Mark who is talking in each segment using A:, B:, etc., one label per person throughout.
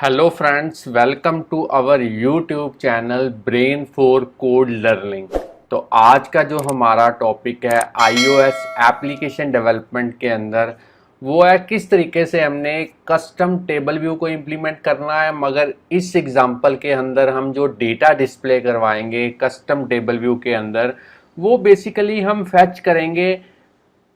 A: Hello friends, welcome to our YouTube channel Brain for Code learning. तो आज का जो हमारा टॉपिक है आईओएस एप्लीकेशन डेवलपमेंट के अंदर वो है किस तरीके से हमने कस्टम टेबल व्यू को इम्प्लीमेंट करना है। मगर इस एग्जांपल के अंदर हम जो डेटा डिस्प्ले करवाएंगे कस्टम टेबल व्यू के अंदर वो बेसिकली हम फैच करेंगे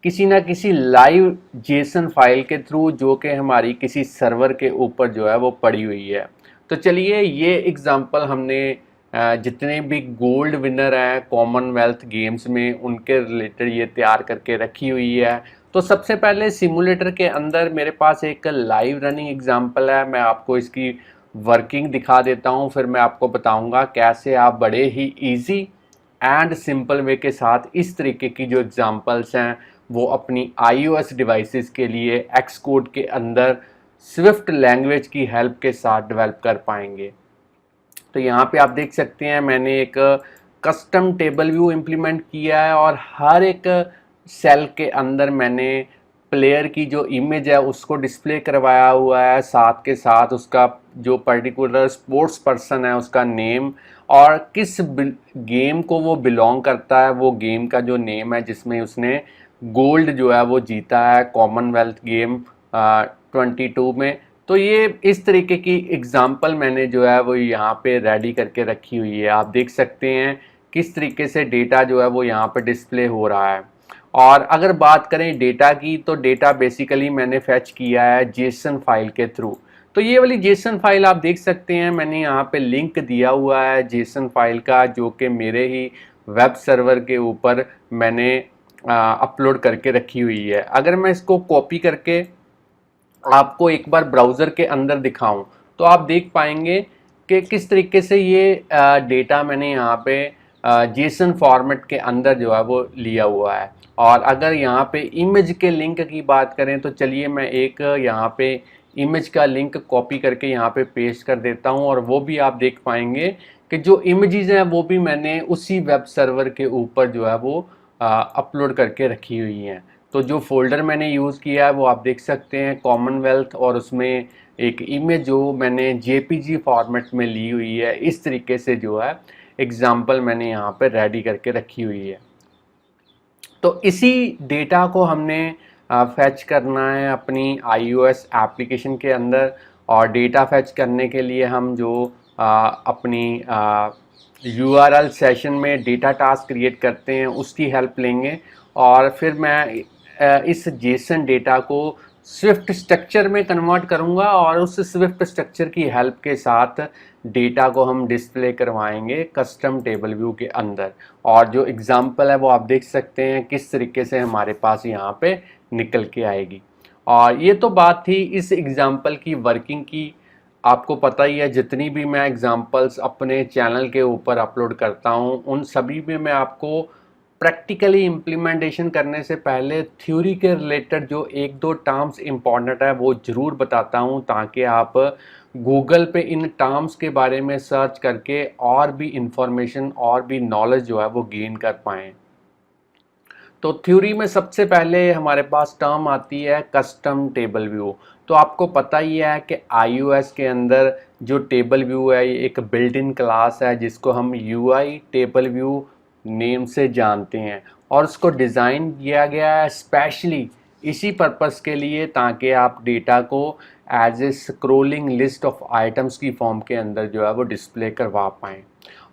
A: किसी ना किसी लाइव जेसन फाइल के थ्रू, जो कि हमारी किसी सर्वर के ऊपर जो है वो पड़ी हुई है। तो चलिए ये एग्जांपल हमने जितने भी गोल्ड विनर हैं कॉमनवेल्थ गेम्स में उनके रिलेटेड ये तैयार करके रखी हुई है। तो सबसे पहले सिमुलेटर के अंदर मेरे पास एक लाइव रनिंग एग्जांपल है, मैं आपको इसकी वर्किंग दिखा देता हूँ, फिर मैं आपको बताऊँगा कैसे आप बड़े ही ईजी एंड सिंपल वे के साथ इस तरीके की जो एग्जांपल्स हैं वो अपनी iOS डिवाइसेस के लिए एक्स कोड के अंदर स्विफ्ट लैंग्वेज की हेल्प के साथ डेवलप कर पाएंगे। तो यहाँ पे आप देख सकते हैं मैंने एक कस्टम टेबल व्यू इम्प्लीमेंट किया है और हर एक सेल के अंदर मैंने प्लेयर की जो इमेज है उसको डिस्प्ले करवाया हुआ है, साथ के साथ उसका जो पर्टिकुलर स्पोर्ट्स पर्सन है उसका नेम और किस गेम को वो बिलोंग करता है, वो गेम का जो नेम है जिसमें उसने गोल्ड जो है वो जीता है कॉमनवेल्थ गेम 22 में। तो ये इस तरीके की एग्जांपल मैंने जो है वो यहाँ पे रेडी करके रखी हुई है। आप देख सकते हैं किस तरीके से डेटा जो है वो यहाँ पे डिस्प्ले हो रहा है। और अगर बात करें डेटा की तो डेटा बेसिकली मैंने फैच किया है जेसन फाइल के थ्रू। तो ये वाली जेसन फाइल आप देख सकते हैं मैंने यहाँ पे लिंक दिया हुआ है जेसन फाइल का, जो कि मेरे ही वेब सर्वर के ऊपर मैंने अपलोड करके रखी हुई है। अगर मैं इसको कॉपी करके आपको एक बार ब्राउज़र के अंदर दिखाऊं तो आप देख पाएंगे कि किस तरीके से ये डेटा मैंने यहाँ पे जेसन फॉर्मेट के अंदर जो है वो लिया हुआ है। और अगर यहाँ पे इमेज के लिंक की बात करें तो चलिए मैं एक यहाँ पे इमेज का लिंक कॉपी करके यहाँ पे पेस्ट कर देता हूँ और वो भी आप देख पाएंगे कि जो इमेजेस हैं वो भी मैंने उसी वेब सर्वर के ऊपर जो है वो अपलोड करके रखी हुई हैं। तो जो फोल्डर मैंने यूज़ किया है वो आप देख सकते हैं कॉमनवेल्थ, और उसमें एक इमेज जो मैंने जेपीजी फॉर्मेट में ली हुई है। इस तरीके से जो है एग्जांपल मैंने यहाँ पे रेडी करके रखी हुई है। तो इसी डेटा को हमने फैच करना है अपनी iOS एप्लीकेशन के अंदर, और डेटा फैच करने के लिए हम जो अपनी URL सेशन में डेटा टास्क क्रिएट करते हैं उसकी हेल्प लेंगे। और फिर मैं इस जेसन डेटा को स्विफ्ट स्ट्रक्चर में कन्वर्ट करूंगा और उस स्विफ्ट स्ट्रक्चर की हेल्प के साथ डेटा को हम डिस्प्ले करवाएंगे कस्टम टेबल व्यू के अंदर। और जो एग्जांपल है वो आप देख सकते हैं किस तरीके से हमारे पास यहाँ पे निकल के आएगी। और ये तो बात थी इस एग्जांपल की वर्किंग की। आपको पता ही है जितनी भी मैं एग्जांपल्स अपने चैनल के ऊपर अपलोड करता हूँ उन सभी में मैं आपको प्रैक्टिकली इम्प्लीमेंटेशन करने से पहले थ्योरी के रिलेटेड जो एक दो टर्म्स इम्पॉर्टेंट है वो ज़रूर बताता हूँ, ताकि आप गूगल पे इन टर्म्स के बारे में सर्च करके और भी इंफॉर्मेशन और भी नॉलेज जो है वो गेन कर पाएँ। तो थ्योरी में सबसे पहले हमारे पास टर्म आती है कस्टम टेबल व्यू। तो आपको पता ही है कि iOS के अंदर जो टेबल व्यू है ये एक बिल्ट इन क्लास है जिसको हम UI टेबल व्यू नेम से जानते हैं, और उसको डिज़ाइन किया गया है स्पेशली इसी पर्पस के लिए ताकि आप डेटा को as a scrolling list of items की फॉर्म के अंदर जो है वो डिस्प्ले करवा पाएँ।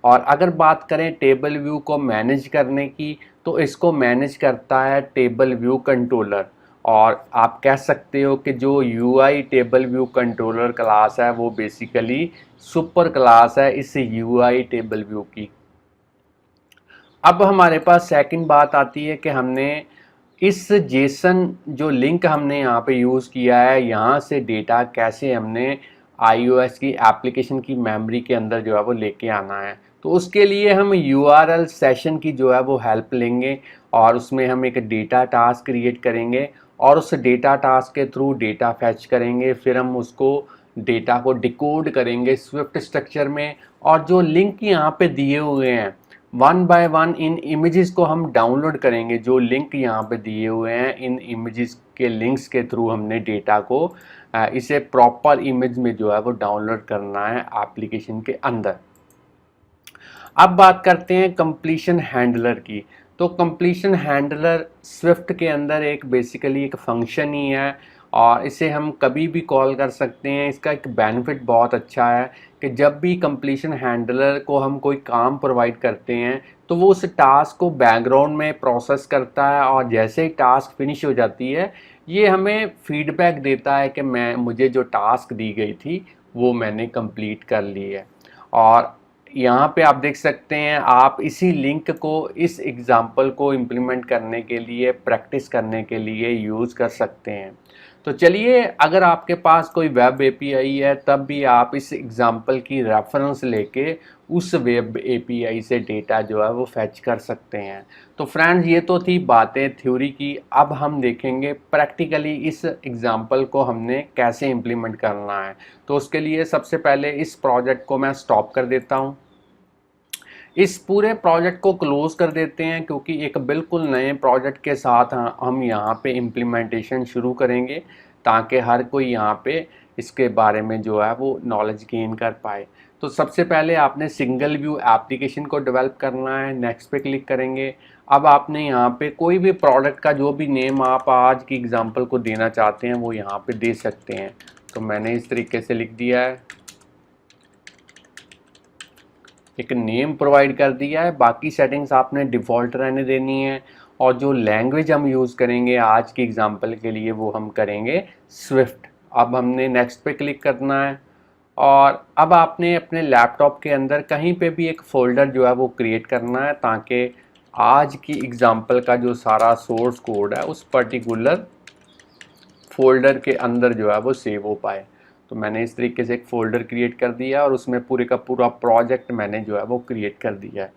A: और अगर बात करें टेबल व्यू को मैनेज करने की तो इसको मैनेज करता है टेबल व्यू कंट्रोलर। और आप कह सकते हो कि जो UI table view controller class है वो बेसिकली सुपर क्लास है इस UI टेबल व्यू की। अब हमारे पास सेकंड बात आती है कि हमने इस जेसन जो लिंक हमने यहाँ पे यूज़ किया है यहाँ से डेटा कैसे हमने iOS की एप्लीकेशन की मेमोरी के अंदर जो है वो लेके आना है। तो उसके लिए हम URL सेशन की जो है वो हेल्प लेंगे और उसमें हम एक डेटा टास्क क्रिएट करेंगे और उस डेटा टास्क के थ्रू डेटा फैच करेंगे। फिर हम उसको डेटा को डिकोड करेंगे स्विफ्ट स्ट्रक्चर में, और जो लिंक यहाँ पे दिए हुए हैं one by one in images को हम डाउनलोड करेंगे। जो लिंक यहाँ पे दिए हुए हैं, इन इमेजेस के लिंक्स के थ्रू हमने डेटा को इसे प्रॉपर इमेज में जो है वो डाउनलोड करना है एप्लीकेशन के अंदर। अब बात करते हैं कंप्लीशन हैंडलर की। तो कंप्लीशन हैंडलर स्विफ्ट के अंदर एक बेसिकली एक फंक्शन ही है और इसे हम कभी भी कॉल कर सकते हैं। इसका एक बेनिफिट बहुत अच्छा है कि जब भी कंप्लीशन हैंडलर को हम कोई काम प्रोवाइड करते हैं तो वो उस टास्क को बैकग्राउंड में प्रोसेस करता है और जैसे ही टास्क फिनिश हो जाती है ये हमें फीडबैक देता है कि मुझे जो टास्क दी गई थी वो मैंने कंप्लीट कर ली है। और यहाँ पे आप देख सकते हैं, आप इसी लिंक को इस एग्जाम्पल को इम्प्लीमेंट करने के लिए, प्रैक्टिस करने के लिए यूज़ कर सकते हैं। तो चलिए, अगर आपके पास कोई वेब एपीआई है तब भी आप इस एग्जाम्पल की रेफरेंस लेके उस वेब एपीआई से डेटा जो है वो फैच कर सकते हैं। तो फ्रेंड्स, ये तो थी बातें थ्योरी की। अब हम देखेंगे प्रैक्टिकली इस एग्जाम्पल को हमने कैसे इम्प्लीमेंट करना है। तो उसके लिए सबसे पहले इस प्रोजेक्ट को मैं स्टॉप कर देता हूँ, इस पूरे प्रोजेक्ट को क्लोज कर देते हैं, क्योंकि एक बिल्कुल नए प्रोजेक्ट के साथ हम यहाँ पे इम्प्लीमेंटेशन शुरू करेंगे ताकि हर कोई यहाँ पे इसके बारे में जो है वो नॉलेज गेन कर पाए। तो सबसे पहले आपने सिंगल व्यू एप्लीकेशन को डेवलप करना है। नेक्स्ट पे क्लिक करेंगे। अब आपने यहाँ पे कोई भी प्रोडक्ट का जो भी नेम आप आज की एग्जांपल को देना चाहते हैं वो यहाँ पे दे सकते हैं। तो मैंने इस तरीके से लिख दिया है, एक नेम प्रोवाइड कर दिया है। बाकी सेटिंग्स आपने डिफ़ॉल्ट रहने देनी है और जो लैंग्वेज हम यूज़ करेंगे आज की एग्जांपल के लिए वो हम करेंगे स्विफ्ट। अब हमने नेक्स्ट पे क्लिक करना है और अब आपने अपने लैपटॉप के अंदर कहीं पे भी एक फ़ोल्डर जो है वो क्रिएट करना है ताकि आज की एग्जांपल का जो सारा सोर्स कोड है उस पर्टिकुलर फ़ोल्डर के अंदर जो है वो सेव हो पाए। तो मैंने इस तरीके से एक फ़ोल्डर क्रिएट कर दिया और उसमें पूरे का पूरा प्रोजेक्ट मैंने जो है वो क्रिएट कर दिया है।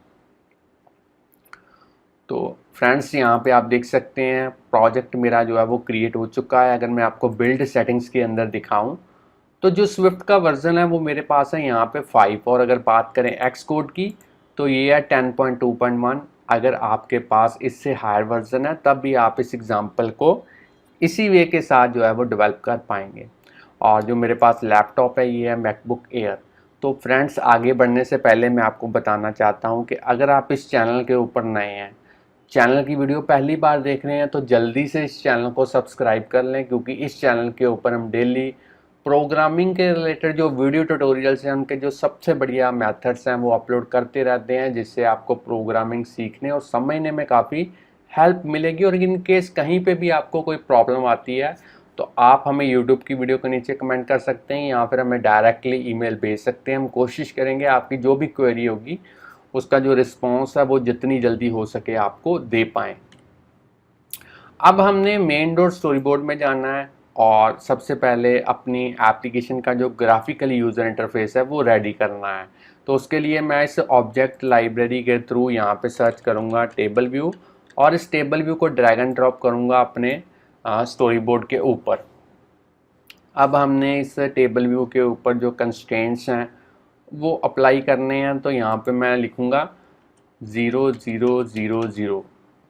A: तो फ्रेंड्स, यहाँ पे आप देख सकते हैं प्रोजेक्ट मेरा जो है वो क्रिएट हो चुका है। अगर मैं आपको बिल्ड सेटिंग्स के अंदर दिखाऊं तो जो स्विफ्ट का वर्जन है वो मेरे पास है यहाँ पे 5, और अगर बात करें एक्स कोड की तो ये है 10.2.1। अगर आपके पास इससे हायर वर्जन है तब भी आप इस एग्जांपल को इसी वे के साथ जो है वो डेवलप कर पाएंगे। और जो मेरे पास लैपटॉप है ये है मैकबुक एयर। तो फ्रेंड्स, आगे बढ़ने से पहले मैं आपको बताना चाहता हूँ कि अगर आप इस चैनल के ऊपर नए हैं, चैनल की वीडियो पहली बार देख रहे हैं, तो जल्दी से इस चैनल को सब्सक्राइब कर लें, क्योंकि इस चैनल के ऊपर हम डेली प्रोग्रामिंग के रिलेटेड जो वीडियो ट्यूटोरियल्स हैं उनके जो सबसे बढ़िया मेथड्स हैं वो अपलोड करते रहते हैं, जिससे आपको प्रोग्रामिंग सीखने और समझने में काफ़ी हेल्प मिलेगी। और इन केस कहीं पे भी आपको कोई प्रॉब्लम आती है तो आप हमें यूट्यूब की वीडियो के नीचे कमेंट कर सकते हैं या फिर हमें डायरेक्टली ईमेल भेज सकते हैं। हम कोशिश करेंगे आपकी जो भी क्वेरी होगी उसका जो रिस्पॉन्स है वो जितनी जल्दी हो सके आपको दे पाएँ। अब हमने मेन डॉट स्टोरी बोर्ड में जाना है और सबसे पहले अपनी एप्लीकेशन का जो ग्राफिकल यूज़र इंटरफेस है वो रेडी करना है। तो उसके लिए मैं इस ऑब्जेक्ट लाइब्रेरी के थ्रू यहाँ पे सर्च करूँगा टेबल व्यू, और इस टेबल व्यू को ड्रैग एंड ड्रॉप करूँगा अपने स्टोरी बोर्ड के ऊपर। अब हमने इस टेबल व्यू के ऊपर जो कंस्ट्रेंट्स हैं वो अप्लाई करने हैं। तो यहाँ पे मैं लिखूँगा 0 0 0 0,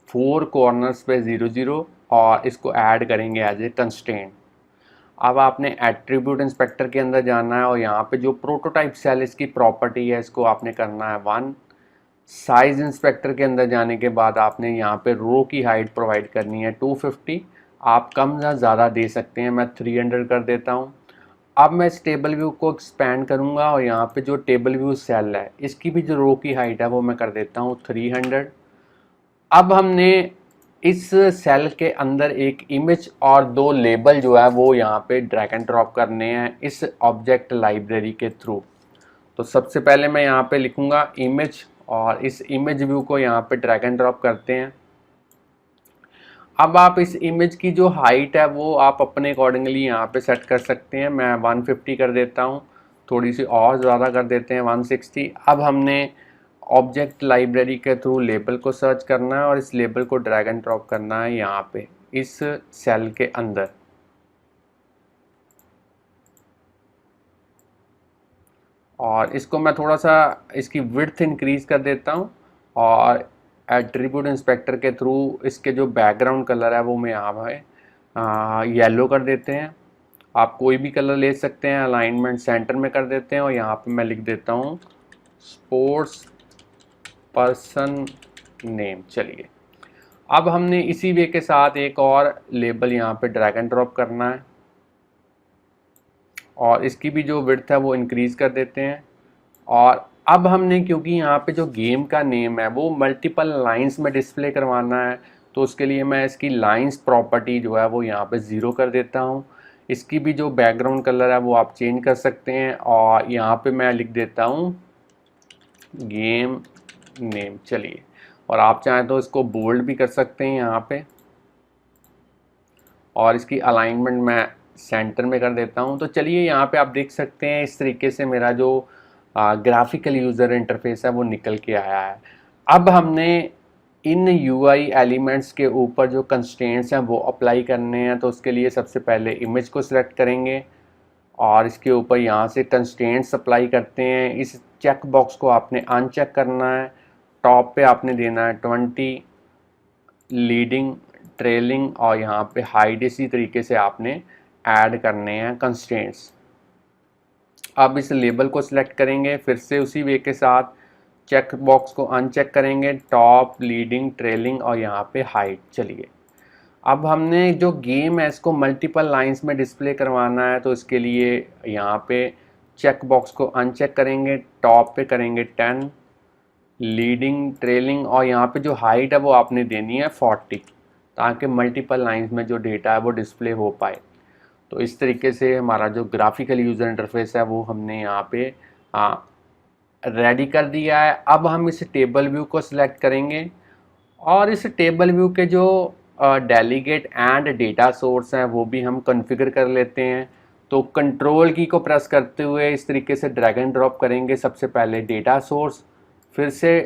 A: 4 कॉर्नर्स पे 0 0 और इसको ऐड करेंगे एज ए कंस्ट्रेंट। अब आपने एट्रीब्यूट इंस्पेक्टर के अंदर जाना है और यहाँ पे जो प्रोटोटाइप सेल इसकी प्रॉपर्टी है इसको आपने करना है 1। साइज इंस्पेक्टर के अंदर जाने के बाद आपने यहाँ पे रो की हाइट प्रोवाइड करनी है 250। आप कम या ज़्यादा दे सकते हैं, मैं 300 कर देता हूँ। अब मैं इस टेबल व्यू को एक्सपैंड करूँगा और यहाँ पे जो टेबल व्यू सेल है इसकी भी जो रो की हाइट है वो मैं कर देता हूँ 300। अब हमने इस सेल के अंदर एक इमेज और 2 लेबल जो है वो यहाँ पे ड्रैग एंड ड्रॉप करने हैं इस ऑब्जेक्ट लाइब्रेरी के थ्रू। तो सबसे पहले मैं यहाँ पे लिखूँगा इमेज और इस इमेज व्यू को यहाँ पे ड्रैग एंड ड्रॉप करते हैं। अब आप इस इमेज की जो हाइट है वो आप अपने अकॉर्डिंगली यहाँ पे सेट कर सकते हैं। मैं 150 कर देता हूँ, थोड़ी सी और ज़्यादा कर देते हैं 160। अब हमने ऑब्जेक्ट लाइब्रेरी के थ्रू लेबल को सर्च करना है और इस लेबल को ड्रैग एंड ड्रॉप करना है यहाँ पे इस सेल के अंदर। और इसको मैं थोड़ा सा इसकी विड्थ इंक्रीज कर देता हूँ और एट्रीब्यूट इंस्पेक्टर के थ्रू इसके जो बैकग्राउंड कलर है वो मैं यहाँ पे येलो कर देते हैं। आप कोई भी कलर ले सकते हैं, अलाइनमेंट सेंटर में कर देते हैं और यहाँ पे मैं लिख देता हूँ स्पोर्ट्स पर्सन नेम। चलिए, अब हमने इसी वे के साथ एक और लेबल यहाँ पे ड्रैग एंड ड्रॉप करना है और इसकी भी जो विड्थ है वो इंक्रीज़ कर देते हैं। और अब हमने, क्योंकि यहाँ पे जो गेम का नेम है वो मल्टीपल लाइंस में डिस्प्ले करवाना है, तो उसके लिए मैं इसकी लाइंस प्रॉपर्टी जो है वो यहाँ पे 0 कर देता हूँ। इसकी भी जो बैकग्राउंड कलर है वो आप चेंज कर सकते हैं और यहाँ पे मैं लिख देता हूँ गेम नेम। चलिए, और आप चाहें तो इसको बोल्ड भी कर सकते हैं यहाँ पे, और इसकी अलाइनमेंट मैं सेंटर में कर देता हूँ। तो चलिए, यहाँ पे आप देख सकते हैं इस तरीके से मेरा जो ग्राफिकल यूज़र इंटरफेस है वो निकल के आया है। अब हमने इन यूआई एलिमेंट्स के ऊपर जो कंस्ट्रेंट्स हैं वो अप्लाई करने हैं। तो उसके लिए सबसे पहले इमेज को सिलेक्ट करेंगे और इसके ऊपर यहाँ से कंस्ट्रेंट्स अप्लाई करते हैं। इस चेक बॉक्स को आपने अनचेक करना है। टॉप पे आपने देना है 20, लीडिंग, ट्रेलिंग और यहाँ पे हाइड। इसी तरीके से आपने ऐड करने हैं कंस्ट्रेंट्स। अब इस लेबल को सिलेक्ट करेंगे, फिर से उसी वे के साथ चेक बॉक्स को अनचेक करेंगे, टॉप, लीडिंग, ट्रेलिंग और यहाँ पे हाइड। चलिए, अब हमने जो गेम है इसको मल्टीपल लाइंस में डिस्प्ले करवाना है, तो इसके लिए यहाँ पे चेक बॉक्स को अनचेक करेंगे, टॉप पे करेंगे 10, लीडिंग, ट्रेलिंग और यहाँ पे जो हाइट है वो आपने देनी है 40, ताकि मल्टीपल लाइंस में जो डेटा है वो डिस्प्ले हो पाए। तो इस तरीके से हमारा जो ग्राफिकल यूज़र इंटरफेस है वो हमने यहाँ पे रेडी कर दिया है। अब हम इस टेबल व्यू को सिलेक्ट करेंगे और इस टेबल व्यू के जो डेलीगेट एंड डेटा सोर्स हैं वो भी हम कॉन्फ़िगर कर लेते हैं। तो कंट्रोल की को प्रेस करते हुए इस तरीके से ड्रैग एंड ड्रॉप करेंगे। सबसे पहले डेटा सोर्स, फिर से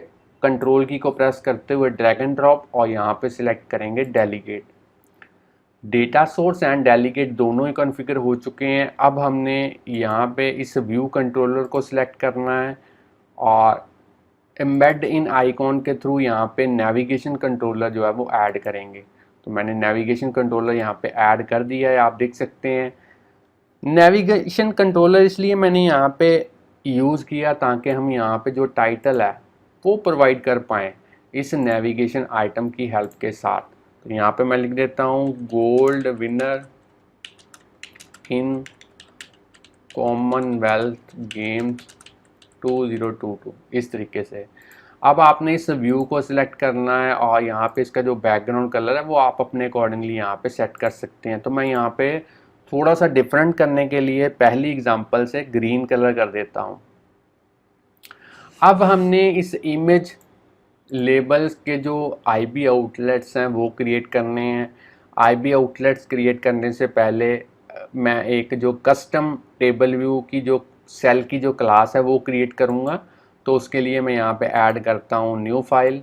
A: कंट्रोल की को प्रेस करते हुए ड्रैग एंड ड्रॉप और यहाँ पे सिलेक्ट करेंगे delegate. Data source and delegate दोनों ही कॉन्फ़िगर हो चुके हैं। अब हमने यहाँ पे इस व्यू कंट्रोलर को सिलेक्ट करना है और एम्बेड इन आइकॉन के थ्रू यहाँ पे नेविगेशन कंट्रोलर जो है वो ऐड करेंगे। तो मैंने नेविगेशन कंट्रोलर यहाँ पे ऐड कर दिया है, आप देख सकते हैं। नेविगेशन कंट्रोलर इसलिए मैंने यहाँ पे यूज़ किया ताकि हम यहाँ पे जो टाइटल है वो प्रोवाइड कर पाएँ इस नेविगेशन आइटम की हेल्प के साथ। तो यहाँ पे मैं लिख देता हूँ gold winner in Commonwealth games 2022, इस तरीके से। अब आपने इस व्यू को सिलेक्ट करना है और यहाँ पे इसका जो बैकग्राउंड कलर है वो आप अपने अकॉर्डिंगली यहाँ पे सेट कर सकते हैं। तो मैं यहाँ पे थोड़ा सा डिफरेंट करने के लिए पहली एग्जांपल से ग्रीन कलर कर देता हूँ। अब हमने इस इमेज लेबल्स के जो आईबी आउटलेट्स हैं वो क्रिएट करने हैं। आईबी आउटलेट्स क्रिएट करने से पहले मैं एक जो कस्टम टेबल व्यू की जो सेल की जो क्लास है वो क्रिएट करूँगा। तो उसके लिए मैं यहाँ पे ऐड करता हूँ न्यू फाइल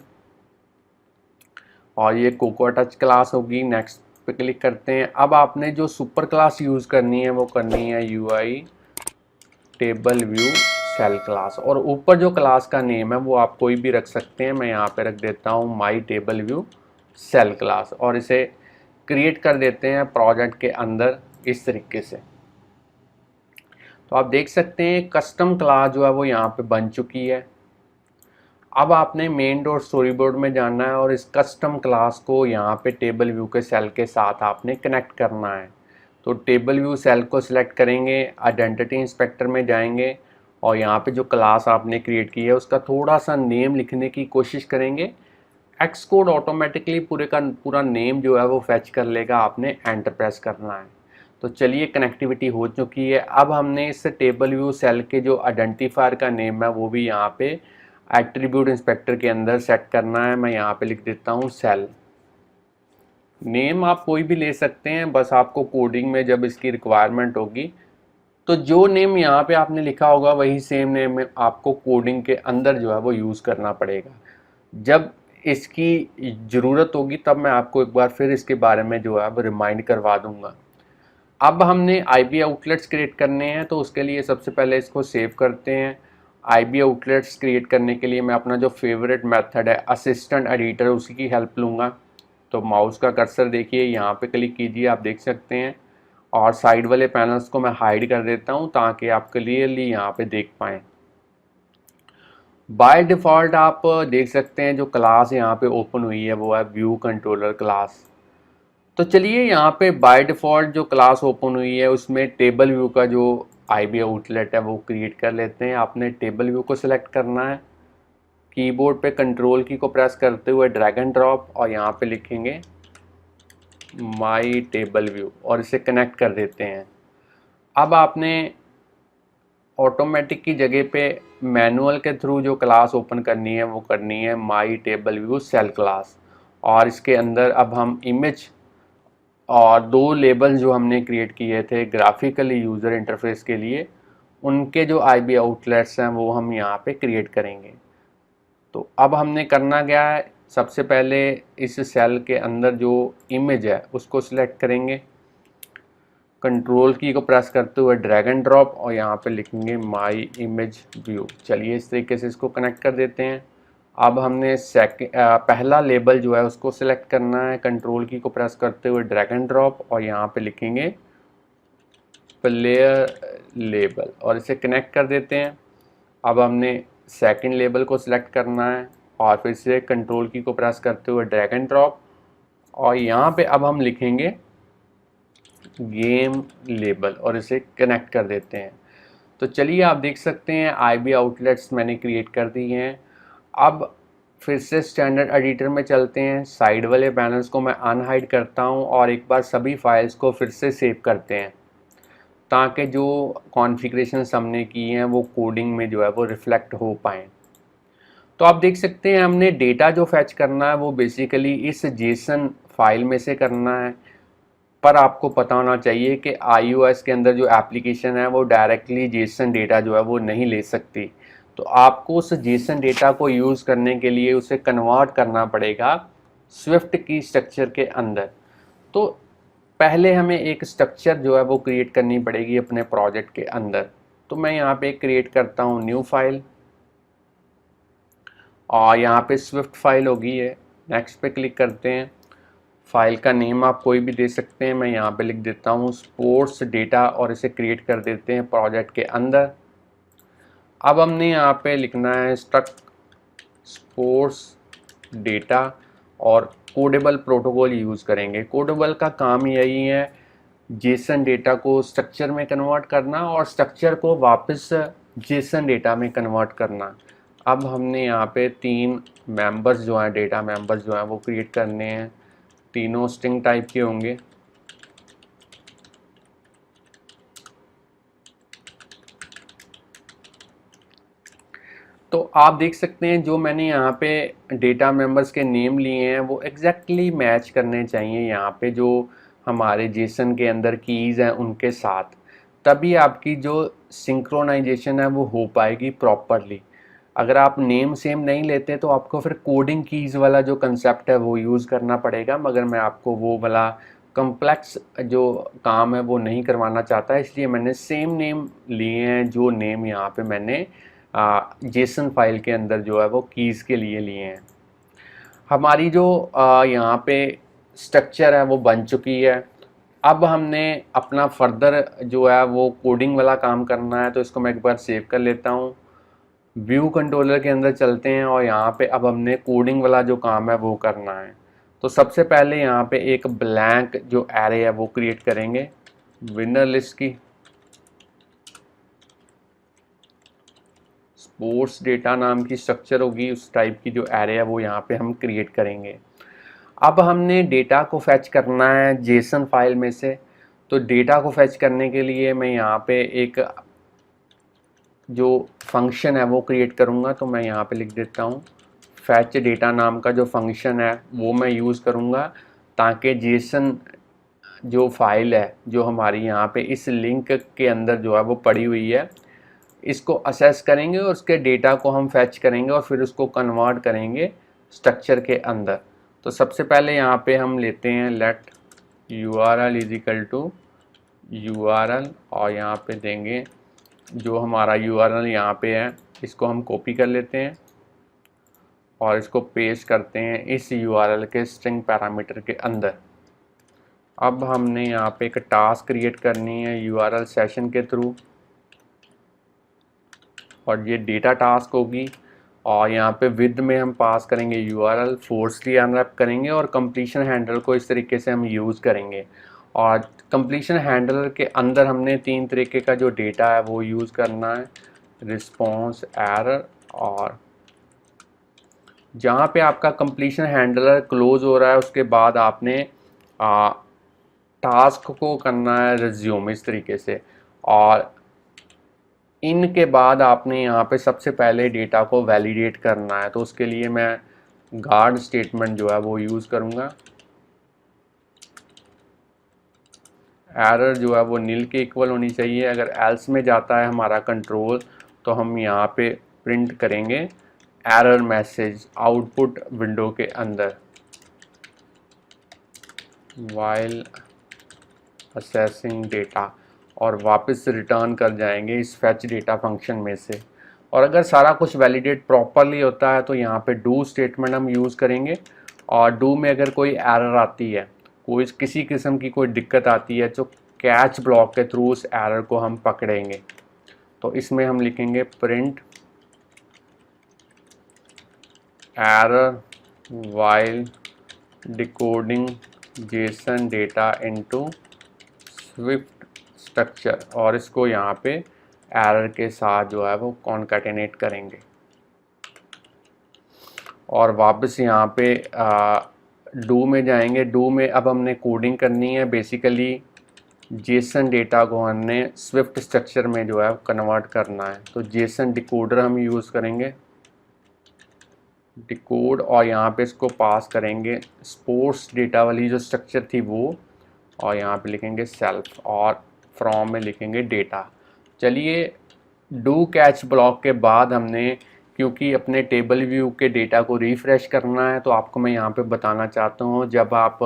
A: और ये कोको टच क्लास होगी। नेक्स्ट पे क्लिक करते हैं। अब आपने जो सुपर क्लास यूज़ करनी है वो करनी है UI table view cell class, और ऊपर जो क्लास का नेम है वो आप कोई भी रख सकते हैं। मैं यहाँ पे रख देता हूँ my table view cell class और इसे क्रिएट कर देते हैं प्रोजेक्ट के अंदर इस तरीके से। तो आप देख सकते हैं कस्टम क्लास जो है वो यहाँ पे बन चुकी है। अब आपने मेन डॉट स्टोरी बोर्ड में जाना है और इस कस्टम क्लास को यहाँ पे टेबल व्यू के सेल के साथ आपने कनेक्ट करना है। तो टेबल व्यू सेल को सिलेक्ट करेंगे, आइडेंटिटी इंस्पेक्टर में जाएंगे और यहाँ पे जो क्लास आपने क्रिएट की है उसका थोड़ा सा नेम लिखने की कोशिश करेंगे। एक्स कोड ऑटोमेटिकली पूरे का पूरा नेम जो है वो फैच कर लेगा, आपने एंटर प्रेस करना है। तो चलिए, कनेक्टिविटी हो चुकी है। अब हमने इस टेबल व्यू सेल के जो आइडेंटिफायर का नेम है वो भी यहाँ पे एट्रीब्यूट इंस्पेक्टर के अंदर सेट करना है। मैं यहाँ पे लिख देता हूँ सेल। नेम आप कोई भी ले सकते हैं, बस आपको कोडिंग में जब इसकी रिक्वायरमेंट होगी तो जो नेम यहाँ पे आपने लिखा होगा वही सेम नेम आपको कोडिंग के अंदर जो है वो यूज़ करना पड़ेगा। जब इसकी ज़रूरत होगी तब मैं आपको एक बार फिर इसके बारे में जो है वो रिमाइंड करवा दूँगा। अब हमने आईबी आउटलेट्स क्रिएट करने हैं, तो उसके लिए सबसे पहले इसको सेव करते हैं। आईबी आउटलेट्स क्रिएट करने के लिए मैं अपना जो फेवरेट मेथड है असिस्टेंट एडिटर उसी की हेल्प लूँगा। तो माउस का कर्सर देखिए, यहाँ पे क्लिक कीजिए, आप देख सकते हैं, और साइड वाले पैनल्स को मैं हाइड कर देता हूँ ताकि आप क्लियरली यहाँ पे देख पाएँ। बाय डिफ़ॉल्ट आप देख सकते हैं जो क्लास यहाँ पे ओपन हुई है वो है व्यू कंट्रोलर क्लास। तो चलिए यहाँ पे बाय डिफ़ॉल्ट जो क्लास ओपन हुई है उसमें टेबल व्यू का जो आईबी आउटलेट है वो क्रिएट कर लेते हैं। आपने टेबल व्यू को सिलेक्ट करना है, कीबोर्ड पे कंट्रोल की को प्रेस करते हुए ड्रैग एंड ड्रॉप और यहाँ पे लिखेंगे माई टेबल व्यू और इसे कनेक्ट कर देते हैं। अब आपने ऑटोमेटिक की जगह पे मैनुअल के थ्रू जो क्लास ओपन करनी है वो करनी है my table view cell class, और इसके अंदर अब हम इमेज और दो लेबल जो हमने क्रिएट किए थे ग्राफिकली यूज़र इंटरफेस के लिए, उनके जो आईबी आउटलेट्स हैं वो हम यहाँ पे क्रिएट करेंगे। तो अब हमने करना क्या है, सबसे पहले इस सेल के अंदर जो इमेज है उसको सिलेक्ट करेंगे, कंट्रोल की को प्रेस करते हुए ड्रैग एंड ड्रॉप और यहाँ पे लिखेंगे माई इमेज व्यू। चलिए इस तरीके से इसको कनेक्ट कर देते हैं। अब हमने पहला लेबल जो है उसको सिलेक्ट करना है, कंट्रोल की को प्रेस करते हुए ड्रैग एंड ड्रॉप और यहाँ पे लिखेंगे प्लेयर लेबल और इसे कनेक्ट कर देते हैं। अब हमने सेकंड लेबल को सिलेक्ट करना है और फिर से कंट्रोल की को प्रेस करते हुए ड्रैग एंड ड्रॉप और यहाँ पे अब हम लिखेंगे गेम लेबल और इसे कनेक्ट कर देते हैं। तो चलिए आप देख सकते हैं आईबी आउटलेट्स मैंने क्रिएट कर दी हैं। अब फिर से स्टैंडर्ड एडिटर में चलते हैं, साइड वाले पैनल्स को मैं अनहाइड करता हूं और एक बार सभी फाइल्स को फिर से सेव करते हैं ताकि जो कॉन्फ़िगरेशंस हमने की हैं वो कोडिंग में जो है वो रिफ्लेक्ट हो पाएँ। तो आप देख सकते हैं हमने डेटा जो फैच करना है वो बेसिकली इस जेसन फाइल में से करना है, पर आपको पता होना चाहिए कि iOS के अंदर जो एप्लीकेशन है वो डायरेक्टली जेसन डेटा जो है वो नहीं ले सकती। तो आपको उस जेसन डेटा को यूज़ करने के लिए उसे कन्वर्ट करना पड़ेगा स्विफ्ट की स्ट्रक्चर के अंदर। तो पहले हमें एक स्ट्रक्चर जो है वो क्रिएट करनी पड़ेगी अपने प्रोजेक्ट के अंदर। तो मैं यहाँ पे क्रिएट करता हूँ न्यू फाइल और यहाँ पे स्विफ्ट फाइल होगी है, नेक्स्ट पे क्लिक करते हैं। फाइल का नेम आप कोई भी दे सकते हैं, मैं यहाँ पे लिख देता हूँ स्पोर्ट्स डेटा और इसे क्रिएट कर देते हैं प्रोजेक्ट के अंदर। अब हमने यहाँ पे लिखना है स्ट्रक्ट स्पोर्ट्स डेटा और कोडेबल प्रोटोकॉल यूज़ करेंगे। कोडेबल का काम यही है जेसन डेटा को स्ट्रक्चर में कन्वर्ट करना और स्ट्रक्चर को वापस जेसन डेटा में कन्वर्ट करना। अब हमने यहाँ पे 3 मेंबर्स जो हैं, डेटा मेंबर्स जो हैं वो क्रिएट करने हैं, तीनों स्ट्रिंग टाइप के होंगे। तो आप देख सकते हैं जो मैंने यहाँ पे डेटा मेंबर्स के नेम लिए हैं वो एग्जैक्टली मैच करने चाहिए यहाँ पे जो हमारे जेसन के अंदर कीज़ हैं उनके साथ, तभी आपकी जो सिंक्रोनाइजेशन है वो हो पाएगी प्रॉपरली। अगर आप नेम सेम नहीं लेते तो आपको फिर कोडिंग कीज़ वाला जो कंसेप्ट है वो यूज़ करना पड़ेगा, मगर मैं आपको वो वाला कम्प्लेक्स जो काम है वो नहीं करवाना चाहता, इसलिए मैंने सेम नेम लिए हैं जो नेम यहाँ पे मैंने जेसन फाइल के अंदर जो है वो कीज़ के लिए हैं। हमारी जो यहाँ पे स्ट्रक्चर है वो बन चुकी है। अब हमने अपना फर्दर जो है वो कोडिंग वाला काम करना है, तो इसको मैं एक बार सेव कर लेता हूँ। व्यू कंट्रोलर के अंदर चलते हैं और यहाँ पे अब हमने कोडिंग वाला जो काम है वो करना है। तो सबसे पहले यहाँ पे एक ब्लैंक जो एरे है वो क्रिएट करेंगे, विनर लिस्ट की स्पोर्ट्स डेटा नाम की स्ट्रक्चर होगी, उस टाइप की जो एरे है वो यहाँ पे हम क्रिएट करेंगे। अब हमने डेटा को फैच करना है जेसन फाइल में से, तो डेटा को फैच करने के लिए मैं यहाँ पे एक जो फंक्शन है वो क्रिएट करूँगा। तो मैं यहाँ पे लिख देता हूँ फैच डेटा नाम का जो फंक्शन है वो मैं यूज़ करूँगा ताकि जेसन जो फाइल है जो हमारी यहाँ पे इस लिंक के अंदर जो है वो पड़ी हुई है, इसको असेस करेंगे और उसके डेटा को हम फैच करेंगे और फिर उसको कन्वर्ट करेंगे स्ट्रक्चर के अंदर। तो सबसे पहले यहाँ पे हम लेते हैं let URL is equal to URL और यहाँ पे देंगे जो हमारा URL यहाँ पे है इसको हम कॉपी कर लेते हैं और इसको पेस्ट करते हैं इस URL के स्ट्रिंग पैरामीटर के अंदर। अब हमने यहाँ पे एक टास्क क्रिएट करनी है URL सेशन के थ्रू, और ये डेटा टास्क होगी। और यहाँ पे विद में हम पास करेंगे URL, फोर्सली अनरैप करेंगे और कंप्लीशन हैंडलर को इस तरीके से हम यूज़ करेंगे। और कंप्लीशन हैंडलर के अंदर हमने 3 तरीके का जो डेटा है वो यूज़ करना है, रिस्पॉन्स, एरर, और जहाँ पे आपका कंप्लीशन हैंडलर क्लोज हो रहा है उसके बाद आपने टास्क को करना है रिज्यूम इस तरीके से। और इनके बाद आपने यहाँ पे सबसे पहले डेटा को वैलिडेट करना है, तो उसके लिए मैं गार्ड स्टेटमेंट जो है वो यूज़ करूँगा। एरर जो है वो नील के इक्वल होनी चाहिए। अगर एल्स में जाता है हमारा कंट्रोल तो हम यहाँ पे प्रिंट करेंगे एरर मैसेज आउटपुट विंडो के अंदर वाइल असेसिंग डेटा, और वापस रिटर्न कर जाएंगे इस फेच डेटा फंक्शन में से। और अगर सारा कुछ वैलिडेट प्रॉपरली होता है तो यहाँ पे डू स्टेटमेंट हम यूज़ करेंगे। और डू में अगर कोई एरर आती है, कोई किसी किस्म की कोई दिक्कत आती है, तो कैच ब्लॉक के थ्रू उस एरर को हम पकड़ेंगे। तो इसमें हम लिखेंगे print error while decoding Jason data into Swift structure, और इसको यहाँ पे एरर के साथ जो है वो कॉन्कैटिनेट करेंगे। और वापस यहाँ पे डू में जाएंगे। डू में अब हमने कोडिंग करनी है। बेसिकली जेसन डेटा को हमने स्विफ्ट स्ट्रक्चर में जो है कन्वर्ट करना है, तो जेसन डिकोडर हम यूज़ करेंगे, डिकोड, और यहाँ पे इसको पास करेंगे स्पोर्ट्स डेटा वाली जो स्ट्रक्चर थी वो, और यहाँ पे लिखेंगे सेल्फ, और फ्रॉम में लिखेंगे डेटा। चलिए, डू कैच ब्लॉक के बाद हमने, क्योंकि अपने टेबल व्यू के डेटा को रिफ़्रेश करना है, तो आपको मैं यहाँ पे बताना चाहता हूँ, जब आप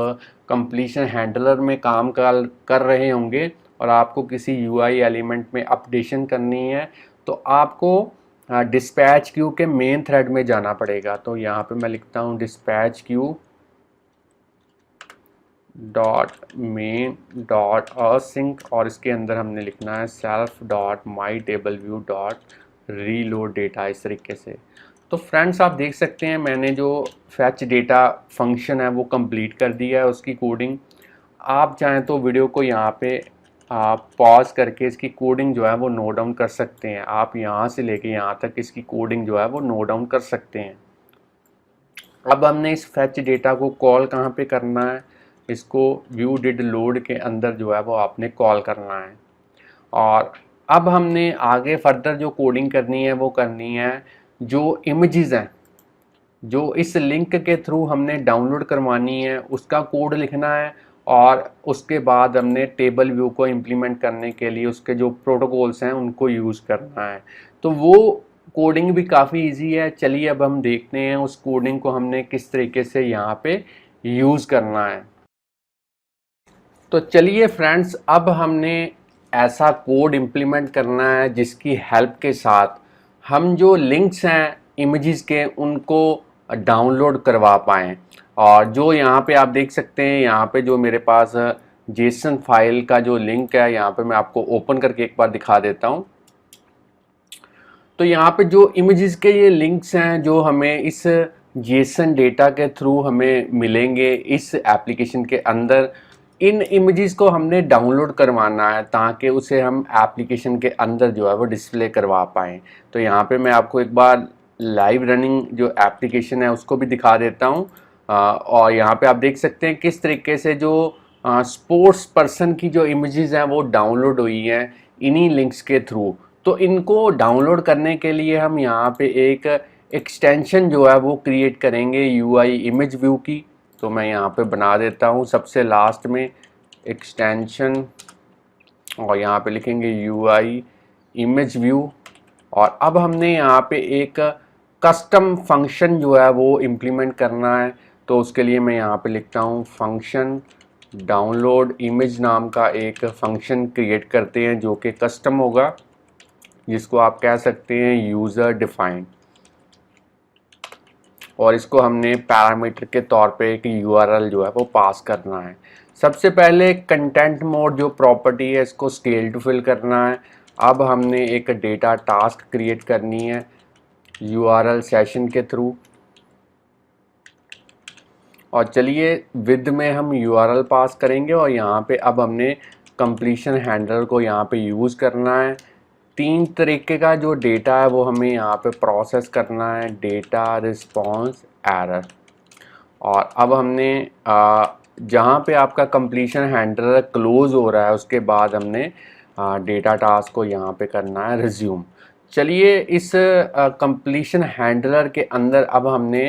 A: कंप्लीशन हैंडलर में काम कर रहे होंगे और आपको किसी UI एलिमेंट में अपडेशन करनी है, तो आपको डिस्पैच क्यू के मेन थ्रेड में जाना पड़ेगा। तो यहाँ पे मैं लिखता हूँ dispatch queue dot main dot async, और इसके अंदर हमने लिखना है सेल्फ डॉट माई table view dot reload data, इस तरीके से। तो फ्रेंड्स, आप देख सकते हैं मैंने जो फैच डेटा फंक्शन है वो कंप्लीट कर दिया है, उसकी कोडिंग। आप चाहें तो वीडियो को यहाँ पे आप पॉज करके इसकी कोडिंग जो है वो नोट डाउन कर सकते हैं। आप यहाँ से लेके यहाँ तक इसकी कोडिंग जो है वो नोट डाउन कर सकते हैं। अब हमने इस फैच डेटा को कॉल कहाँ पे करना है, इसको व्यू डिड लोड के अंदर जो है वो आपने कॉल करना है। और अब हमने आगे फर्दर जो कोडिंग करनी है वो करनी है, जो इमेजेस हैं जो इस लिंक के थ्रू हमने डाउनलोड करवानी है उसका कोड लिखना है, और उसके बाद हमने टेबल व्यू को इम्प्लीमेंट करने के लिए उसके जो प्रोटोकॉल्स हैं उनको यूज़ करना है। तो वो कोडिंग भी काफ़ी इजी है। चलिए अब हम देखते हैं उस कोडिंग को हमने किस तरीके से यहाँ पे यूज़ करना है। तो चलिए फ्रेंड्स, अब हमने ऐसा कोड इम्प्लीमेंट करना है जिसकी हेल्प के साथ हम जो लिंक्स हैं इमेजेस के उनको डाउनलोड करवा पाएँ। और जो यहाँ पे आप देख सकते हैं, यहाँ पे जो मेरे पास जेसन फाइल का जो लिंक है, यहाँ पे मैं आपको ओपन करके एक बार दिखा देता हूँ। तो यहाँ पे जो इमेजेस के ये लिंक्स हैं जो हमें इस जेसन डेटा के थ्रू हमें मिलेंगे इस एप्लीकेशन के अंदर, इन इमेजेस को हमने डाउनलोड करवाना है ताकि उसे हम एप्लीकेशन के अंदर जो है वो डिस्प्ले करवा पाएँ। तो यहाँ पे मैं आपको एक बार लाइव रनिंग जो एप्लीकेशन है उसको भी दिखा देता हूँ। और यहाँ पे आप देख सकते हैं किस तरीके से जो स्पोर्ट्स पर्सन की जो इमेजेस हैं वो डाउनलोड हुई हैं इन्हीं लिंक्स के थ्रू। तो इनको डाउनलोड करने के लिए हम यहाँ पे एक एक्सटेंशन जो है वो क्रिएट करेंगे UI इमेज व्यू की। तो मैं यहाँ पे बना देता हूँ सबसे लास्ट में एक्सटेंशन, और यहाँ पे लिखेंगे UI इमेज व्यू। और अब हमने यहाँ पे एक कस्टम फंक्शन जो है वो इम्प्लीमेंट करना है। तो उसके लिए मैं यहाँ पे लिखता हूँ फंक्शन डाउनलोड इमेज नाम का एक फंक्शन क्रिएट करते हैं जो कि कस्टम होगा। जिसको आप कह सकते हैं यूज़र डिफाइंड, और इसको हमने पैरामीटर के तौर पे एक यूआरएल जो है वो पास करना है। सबसे पहले कंटेंट मोड जो प्रॉपर्टी है इसको स्केल टू फिल करना है। अब हमने एक डेटा टास्क क्रिएट करनी है यूआरएल सेशन के थ्रू, और चलिए विद में हम यूआरएल पास करेंगे और यहाँ पे अब हमने कंप्लीशन हैंडलर को यहाँ पे यूज़ करना है। 3 तरीके का जो डेटा है वो हमें यहाँ पे प्रोसेस करना है, डेटा, रिस्पॉन्स, एरर। और अब हमने जहाँ पे आपका कंप्लीशन हैंडलर क्लोज हो रहा है उसके बाद हमने डेटा टास्क को यहाँ पे करना है रिज्यूम। चलिए इस कंप्लीशन हैंडलर के अंदर अब हमने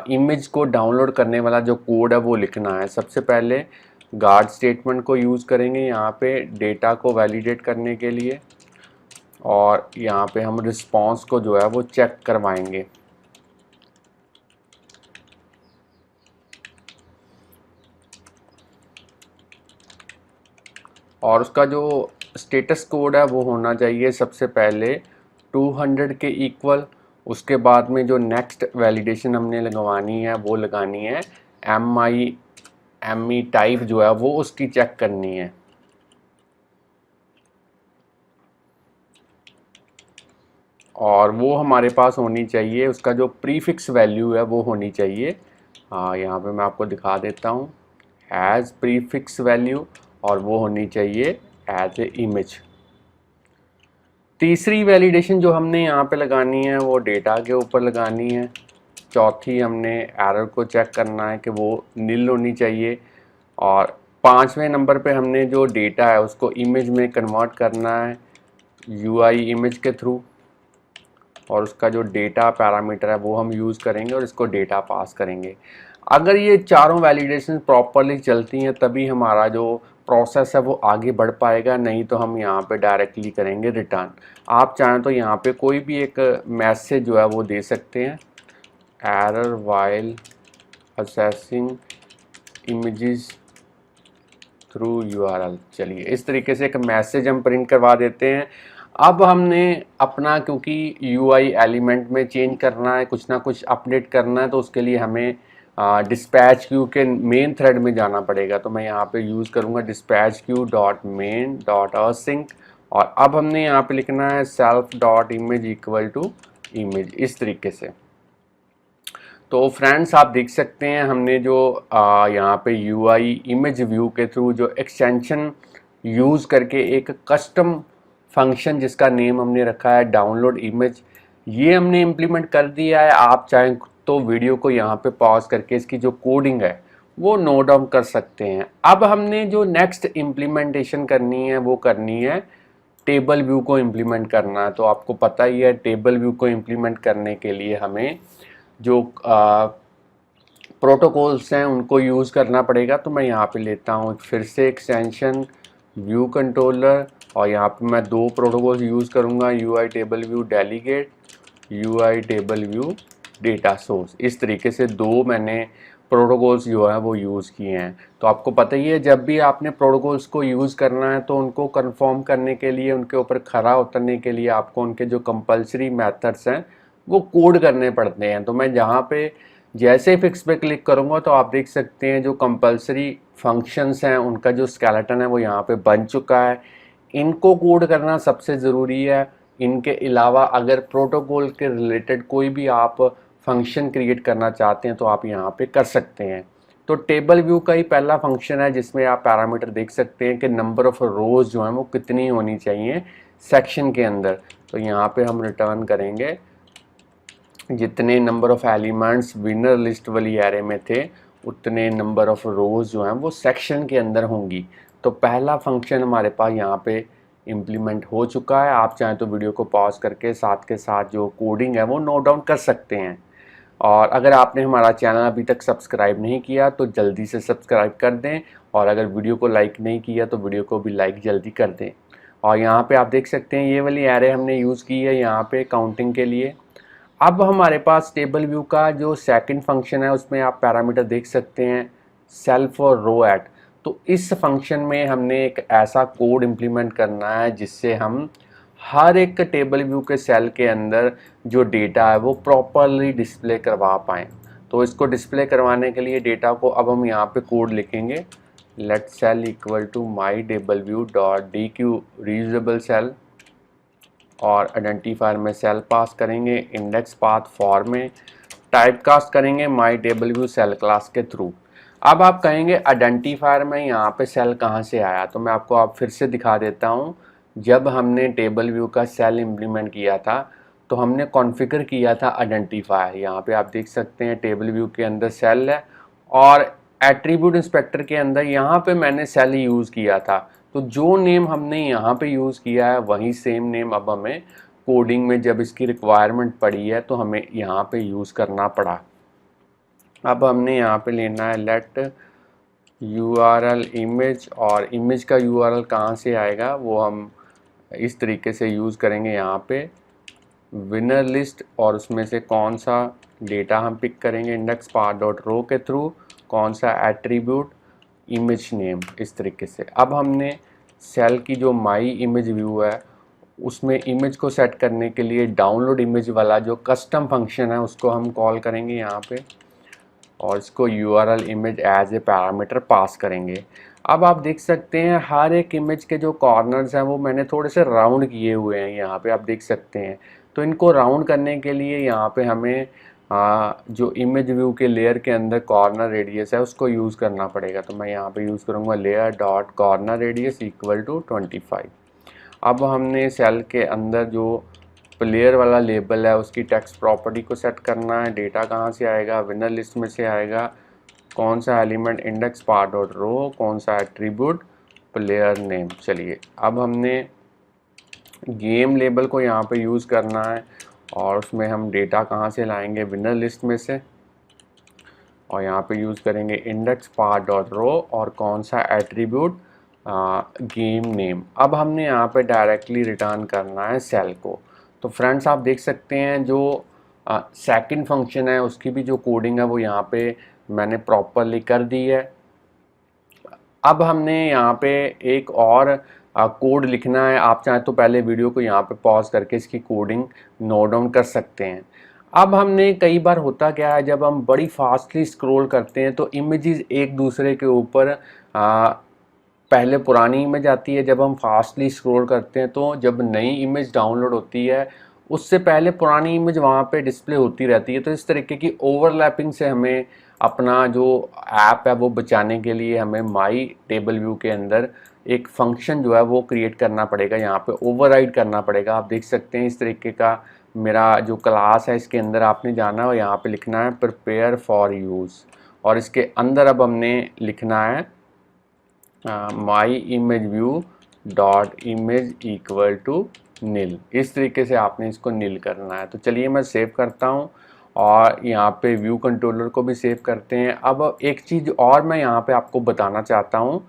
A: इमेज को डाउनलोड करने वाला जो कोड है वो लिखना है। सबसे पहले गार्ड स्टेटमेंट को यूज़ करेंगे यहाँ पे डेटा को वैलिडेट करने के लिए, और यहाँ पे हम रिस्पॉन्स को जो है वो चेक करवाएंगे। और उसका जो स्टेटस कोड है वो होना चाहिए सबसे पहले 200 के इक्वल। उसके बाद में जो नेक्स्ट वैलिडेशन हमने लगवानी है वो लगानी है एम ई टाइप जो है वो उसकी चेक करनी है। और वो हमारे पास होनी चाहिए, उसका जो प्रीफिक्स वैल्यू है वो होनी चाहिए। यहाँ पे मैं आपको दिखा देता हूँ, एज प्रीफिक्स वैल्यू, और वो होनी चाहिए एज ए इमेज। तीसरी वैलिडेशन जो हमने यहाँ पे लगानी है वो डेटा के ऊपर लगानी है। चौथी हमने एरर को चेक करना है कि वो नील होनी चाहिए। और 5वें नंबर पे हमने जो डेटा है उसको इमेज में कन्वर्ट करना है यूआई इमेज के थ्रू, और उसका जो डेटा पैरामीटर है वो हम यूज़ करेंगे और इसको डेटा पास करेंगे। अगर ये चारों वैलिडेशन प्रॉपरली चलती हैं तभी हमारा जो प्रोसेस है वो आगे बढ़ पाएगा, नहीं तो हम यहाँ पे डायरेक्टली करेंगे रिटर्न। आप चाहें तो यहाँ पे कोई भी एक मैसेज जो है वो दे सकते हैं, error while assessing images through URL. चलिए इस तरीके से एक मैसेज हम प्रिंट करवा देते हैं। अब हमने अपना क्योंकि यूआई एलिमेंट में चेंज करना है, कुछ ना कुछ अपडेट करना है, तो उसके लिए हमें डिस्पैच क्यू के मेन थ्रेड में जाना पड़ेगा। तो मैं यहाँ पे यूज़ करूँगा dispatch queue dot main dot async, और अब हमने यहाँ पे लिखना है self dot image equal to image, इस तरीके से। तो फ्रेंड्स आप देख सकते हैं हमने जो यहाँ पे यूआई इमेज व्यू के थ्रू जो एक्सटेंशन यूज़ करके एक कस्टम फंक्शन जिसका नेम हमने रखा है डाउनलोड इमेज, ये हमने इम्प्लीमेंट कर दिया है। आप चाहें तो वीडियो को यहाँ पे पॉज करके इसकी जो कोडिंग है वो नोट डाउन कर सकते हैं। अब हमने जो नेक्स्ट इम्प्लीमेंटेशन करनी है वो करनी है टेबल व्यू को इम्प्लीमेंट करना है। तो आपको पता ही है टेबल व्यू को इम्प्लीमेंट करने के लिए हमें जो प्रोटोकॉल्स हैं उनको यूज़ करना पड़ेगा। तो मैं यहाँ पे लेता हूँ फिर से एक्सटेंशन व्यू कंट्रोलर, और यहाँ पे मैं 2 प्रोटोकॉल्स यूज़ करूँगा, UI table view delegate, UI table view data source. इस तरीके से 2 मैंने प्रोटोकॉल्स जो है वो यूज़ किए हैं। तो आपको पता ही है जब भी आपने प्रोटोकॉल्स को यूज़ करना है तो उनको कंफर्म करने के लिए, उनके ऊपर खरा उतरने के लिए आपको उनके जो कंपलसरी मेथड्स हैं वो कोड करने पड़ते हैं। तो मैं जहाँ पे जैसे फिक्स पे क्लिक करूँगा तो आप देख सकते हैं जो कंपलसरी फंक्शंस हैं उनका जो स्केलेटन है वो यहाँ पे बन चुका है। इनको कोड करना सबसे ज़रूरी है। इनके अलावा अगर प्रोटोकॉल के रिलेटेड कोई भी आप फंक्शन क्रिएट करना चाहते हैं तो आप यहाँ पे कर सकते हैं। तो टेबल व्यू का ही पहला फंक्शन है जिसमें आप पैरामीटर देख सकते हैं कि नंबर ऑफ़ रोज़ जो हैं वो कितनी होनी चाहिए सेक्शन के अंदर। तो यहाँ पे हम रिटर्न करेंगे जितने number of elements winner list वाली एरे में थे उतने नंबर ऑफ़ रोज़ जो हैं वो सेक्शन के अंदर होंगी। तो पहला फंक्शन हमारे पास यहाँ पे इम्प्लीमेंट हो चुका है। आप चाहें तो वीडियो को पॉज करके साथ के साथ जो कोडिंग है वो नोट डाउन कर सकते हैं। और अगर आपने हमारा चैनल अभी तक सब्सक्राइब नहीं किया तो जल्दी से सब्सक्राइब कर दें, और अगर वीडियो को लाइक नहीं किया तो वीडियो को भी लाइक जल्दी कर दें। और यहाँ पे आप देख सकते हैं ये वाली एरे हमने यूज़ की है यहाँ पे काउंटिंग के लिए। अब हमारे पास टेबल व्यू का जो सेकंड फंक्शन है उसमें आप पैरामीटर देख सकते हैं सेल्फ और रो एट। तो इस फंक्शन में हमने एक ऐसा कोड इम्प्लीमेंट करना है जिससे हम हर एक टेबल व्यू के सेल के अंदर जो डेटा है वो प्रॉपरली डिस्प्ले करवा पाएँ। तो इसको डिस्प्ले करवाने के लिए डेटा को अब हम यहाँ पे कोड लिखेंगे, let cell equal to my table view dot dequeue reusable cell, और आइडेंटिफायर में सेल पास करेंगे, इंडेक्स पाथ फॉर में टाइपकास्ट करेंगे my table view cell class के थ्रू। अब आप कहेंगे आइडेंटिफायर में यहाँ पे सेल कहाँ से आया, तो मैं आपको आप फिर से दिखा देता हूँ। जब हमने टेबल व्यू का सेल इम्प्लीमेंट किया था तो हमने कॉन्फ़िगर किया था आइडेंटिफायर। यहाँ पे आप देख सकते हैं टेबल व्यू के अंदर सेल है और एट्रीब्यूट इंस्पेक्टर के अंदर यहाँ पे मैंने सेल यूज़ किया था। तो जो नेम हमने यहाँ पे यूज़ किया है वही सेम नेम अब हमें कोडिंग में जब इसकी रिक्वायरमेंट पड़ी है तो हमें यहाँ पे यूज़ करना पड़ा। अब हमने यहाँ पे लेना है लेट URL इमेज, और इमेज का URL कहाँ से आएगा वो हम इस तरीके से यूज़ करेंगे यहाँ पे विनर लिस्ट, और उसमें से कौन सा डेटा हम पिक करेंगे इंडेक्स पाथ डॉट रो के थ्रू, कौन सा एट्रीब्यूट इमेज नेम, इस तरीके से। अब हमने सेल की जो माई इमेज व्यू है उसमें इमेज को सेट करने के लिए डाउनलोड इमेज वाला जो कस्टम फंक्शन है उसको हम कॉल करेंगे यहाँ पे, और इसको URL image as a parameter pass करेंगे। अब आप देख सकते हैं हर एक इमेज के जो कॉर्नर्स हैं वो मैंने थोड़े से राउंड किए हुए हैं, यहाँ पे आप देख सकते हैं। तो इनको राउंड करने के लिए यहाँ पे हमें जो इमेज व्यू के लेयर के अंदर कॉर्नर रेडियस है उसको यूज़ करना पड़ेगा। तो मैं यहाँ पे यूज़ करूँगा layer dot corner radius equal to 25। अब हमने सेल के अंदर जो प्लेयर वाला लेबल है उसकी टेक्स्ट प्रॉपर्टी को सेट करना है। डेटा कहाँ से आएगा, विनर लिस्ट में से आएगा, कौन सा element index path dot row, कौन सा एट्रीब्यूट प्लेयर नेम। चलिए अब हमने गेम लेबल को यहाँ पे यूज़ करना है और उसमें हम डेटा कहाँ से लाएंगे, विनर लिस्ट में से, और यहाँ पे यूज़ करेंगे इंडेक्स पाथ डॉट रो और कौन सा एट्रीब्यूट गेम नेम। अब हमने यहाँ पे डायरेक्टली रिटर्न करना है सेल को। तो फ्रेंड्स आप देख सकते हैं जो सेकंड फंक्शन है उसकी भी जो कोडिंग है वो यहाँ पे मैंने प्रॉपरली कर दी है। अब हमने यहाँ पे एक और कोड लिखना है। आप चाहें तो पहले वीडियो को यहाँ पे पॉज करके इसकी कोडिंग नोट डाउन कर सकते हैं। अब हमने कई बार होता क्या है, जब हम बड़ी फास्टली स्क्रॉल करते हैं तो इमेजेस एक दूसरे के ऊपर पहले पुरानी इमेज आती है, जब हम फास्टली स्क्रॉल करते हैं तो जब नई इमेज डाउनलोड होती है उससे पहले पुरानी इमेज वहाँ पे डिस्प्ले होती रहती है। तो इस तरीके की ओवरलैपिंग से हमें अपना जो ऐप है वो बचाने के लिए हमें माई टेबल व्यू के अंदर एक फंक्शन जो है वो क्रिएट करना पड़ेगा, यहाँ पे ओवरराइड करना पड़ेगा। आप देख सकते हैं इस तरीके का मेरा जो क्लास है इसके अंदर आपने जाना है और यहाँ पे लिखना है प्रिपेयर फॉर यूज़, और इसके अंदर अब हमने लिखना है my image view dot image equal to nil. इस तरीके से आपने इसको नील करना है। तो चलिए मैं सेव करता हूँ और यहाँ पे व्यू कंट्रोलर को भी सेव करते हैं। अब एक चीज़ और मैं यहाँ पे आपको बताना चाहता हूँ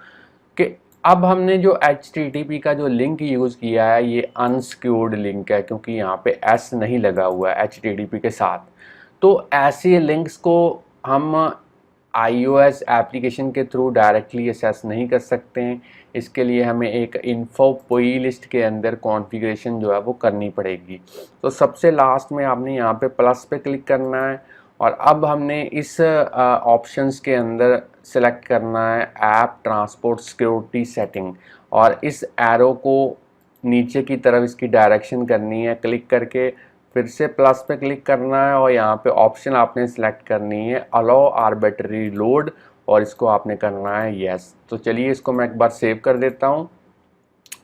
A: कि अब हमने जो HTTP का जो लिंक यूज़ किया है ये अनसिक्योर्ड लिंक है, क्योंकि यहाँ पे S नहीं लगा हुआ है HTTP के साथ। तो ऐसे लिंक्स को हम iOS एप्लीकेशन के थ्रू डायरेक्टली एक्सेस नहीं कर सकते हैं। इसके लिए हमें एक इन्फो पुई लिस्ट के अंदर कॉन्फ़िगरेशन जो है वो करनी पड़ेगी। तो सबसे लास्ट में आपने यहाँ पे प्लस पे क्लिक करना है और अब हमने इस ऑप्शंस के अंदर सेलेक्ट करना है ऐप ट्रांसपोर्ट सिक्योरिटी सेटिंग, और इस एरो को नीचे की तरफ इसकी डायरेक्शन करनी है। क्लिक करके फिर से प्लस पे क्लिक करना है और यहाँ पे ऑप्शन आपने सेलेक्ट करनी है अलाउ आर्बिट्ररी लोड, और इसको आपने करना है यस। तो चलिए इसको मैं एक बार सेव कर देता हूँ।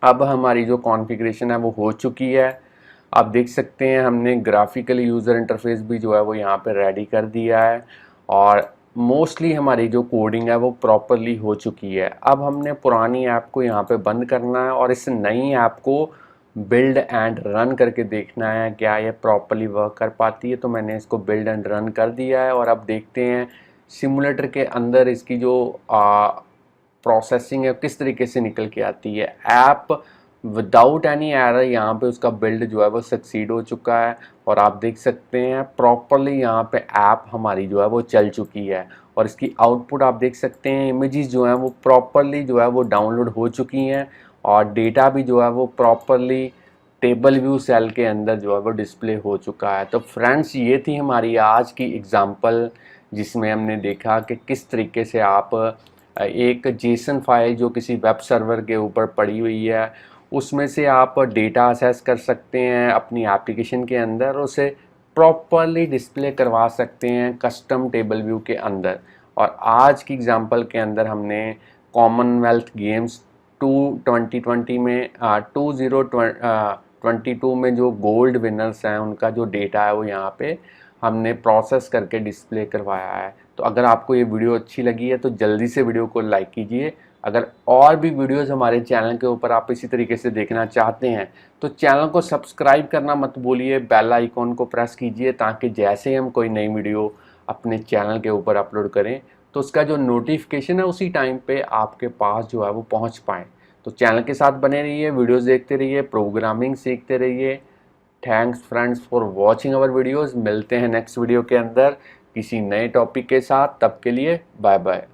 A: अब हमारी जो कॉन्फ़िगरेशन है वो हो चुकी है। आप देख सकते हैं हमने ग्राफिकल यूज़र इंटरफेस भी जो है वो यहाँ पे रेडी कर दिया है और मोस्टली हमारी जो कोडिंग है वो प्रॉपरली हो चुकी है। अब हमने पुरानी ऐप को यहाँ पे बंद करना है और इस नई ऐप को बिल्ड एंड रन करके देखना है क्या ये प्रॉपरली वर्क कर पाती है। तो मैंने इसको बिल्ड एंड रन कर दिया है और अब देखते हैं सिमुलेटर के अंदर इसकी जो प्रोसेसिंग है किस तरीके से निकल के आती है। ऐप विदाउट एनी एरर यहाँ पे उसका बिल्ड जो है वो सक्सीड हो चुका है और आप देख सकते हैं प्रॉपरली यहाँ पे ऐप हमारी जो है वो चल चुकी है और इसकी आउटपुट आप देख सकते हैं इमेजेस जो हैं वो प्रॉपरली जो है वो डाउनलोड हो चुकी हैं और डेटा भी जो है वो प्रॉपरली टेबल व्यू सेल के अंदर जो है वो डिस्प्ले हो चुका है। तो फ्रेंड्स, ये थी हमारी आज की एग्जांपल जिसमें हमने देखा कि किस तरीके से आप एक जेसन फाइल जो किसी वेब सर्वर के ऊपर पड़ी हुई है उसमें से आप डेटा असेस कर सकते हैं अपनी एप्लीकेशन के अंदर, उसे प्रॉपरली डिस्प्ले करवा सकते हैं कस्टम टेबल व्यू के अंदर। और आज की एग्जांपल के अंदर हमने कॉमनवेल्थ गेम्स 2020 में 2022 में जो गोल्ड विनर्स हैं उनका जो डेटा है वो यहाँ पे हमने प्रोसेस करके डिस्प्ले करवाया है। तो अगर आपको ये वीडियो अच्छी लगी है तो जल्दी से वीडियो को लाइक कीजिए। अगर और भी वीडियोस हमारे चैनल के ऊपर आप इसी तरीके से देखना चाहते हैं तो चैनल को सब्सक्राइब करना मत भूलिए, बेल आइकॉन को प्रेस कीजिए ताकि जैसे हम कोई नई वीडियो अपने चैनल के ऊपर अपलोड करें तो उसका जो नोटिफिकेशन है उसी टाइम पे आपके पास जो है वो पहुंच पाए। तो चैनल के साथ बने रहिए, वीडियोस देखते रहिए, प्रोग्रामिंग सीखते रहिए। Thanks friends for watching our videos. मिलते हैं नेक्स्ट वीडियो के अंदर किसी नए टॉपिक के साथ, तब के लिए बाय बाय।